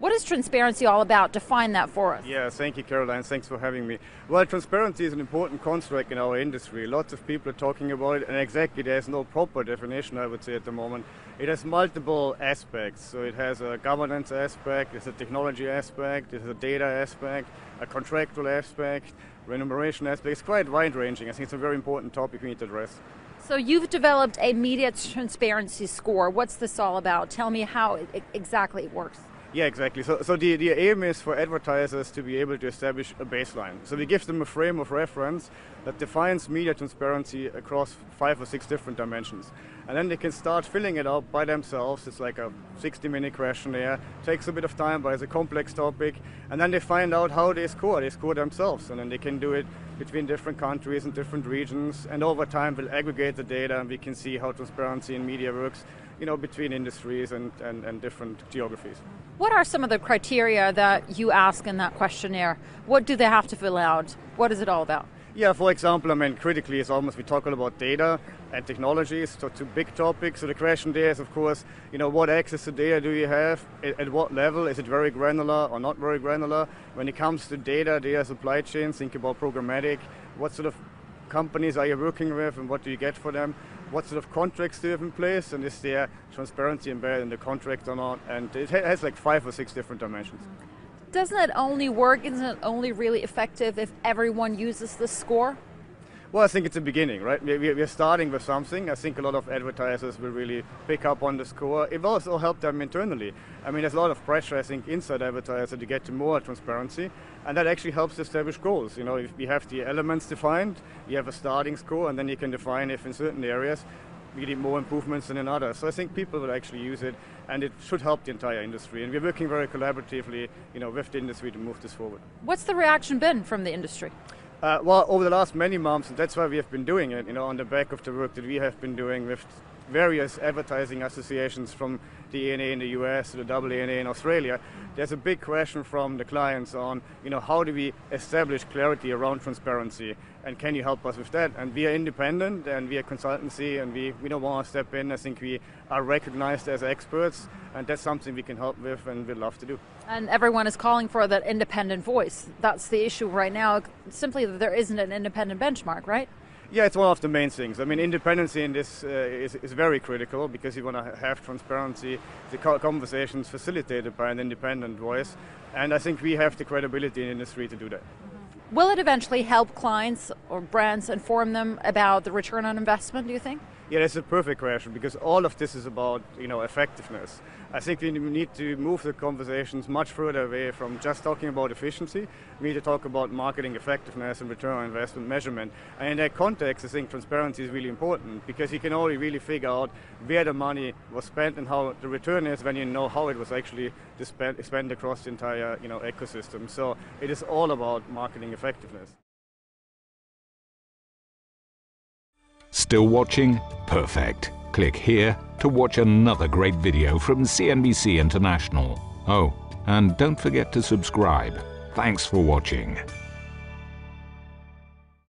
What is transparency all about? Define that for us. Yeah, thank you, Caroline. Thanks for having me. Well, transparency is an important construct in our industry. Lots of people are talking about it, and exactly there's no proper definition, I would say, at the moment. It has multiple aspects. So it has a governance aspect, there's a technology aspect, there's a data aspect, a contractual aspect, remuneration aspect. It's quite wide-ranging. I think it's a very important topic we need to address. So you've developed a media transparency score. What's this all about? Tell me how exactly it works. Yeah, exactly. So the aim is for advertisers to be able to establish a baseline. So we give them a frame of reference that defines media transparency across 5 or 6 different dimensions. And then they can start filling it out by themselves. It's like a 60-minute questionnaire. Takes a bit of time, but it's a complex topic. And then they find out how they score. They score themselves. And then they can do it between different countries and different regions. And over time, we'll aggregate the data and we can see how transparency in media works, between industries and different geographies. What are some of the criteria that you ask in that questionnaire? What do they have to fill out? What is it all about? Yeah, for example, critically it's almost, we talk about data and technologies, so 2 big topics. So the question there is, of course, what access to data do you have? At what level? Is it very granular or not very granular? When it comes to data supply chains, think about programmatic. What sort of companies are you working with and what do you get for them? What sort of contracts do you have in place, and is there transparency embedded in the contract or not? And it has like 5 or 6 different dimensions. Doesn't it only work, isn't it only really effective if everyone uses the score? Well, I think it's a beginning, right? We're starting with something. I think a lot of advertisers will really pick up on the score. It will also help them internally. There's a lot of pressure, I think, inside advertisers to get to more transparency, and that actually helps establish goals. If we have the elements defined, you have a starting score, and then you can define if in certain areas we need more improvements than in others. So I think people will actually use it, and it should help the entire industry. And we're working very collaboratively, with the industry to move this forward. What's the reaction been from the industry? Well, over the last many months, and that's why we have been doing it, on the back of the work that we have been doing with various advertising associations from the ANA in the US to the AANA in Australia. There's a big question from the clients on, how do we establish clarity around transparency, and can you help us with that? And we are independent, and we are consultancy, and we don't want to step in. I think we are recognized as experts, and that's something we can help with and we'd love to do. And everyone is calling for that independent voice. That's the issue right now, simply that there isn't an independent benchmark, right? Yeah, it's one of the main things. Independency in this is very critical, because you want to have transparency, the conversations facilitated by an independent voice, and I think we have the credibility in the industry to do that. Will it eventually help clients or brands inform them about the return on investment, do you think? Yeah, that's a perfect question, because all of this is about, effectiveness. I think we need to move the conversations much further away from just talking about efficiency. We need to talk about marketing effectiveness and return on investment measurement. And in that context, I think transparency is really important, because you can only really figure out where the money was spent and how the return is when you know how it was actually spent across the entire, ecosystem. So it is all about marketing effectiveness. Still watching? Perfect. Click here to watch another great video from CNBC International. Oh, and don't forget to subscribe. Thanks for watching.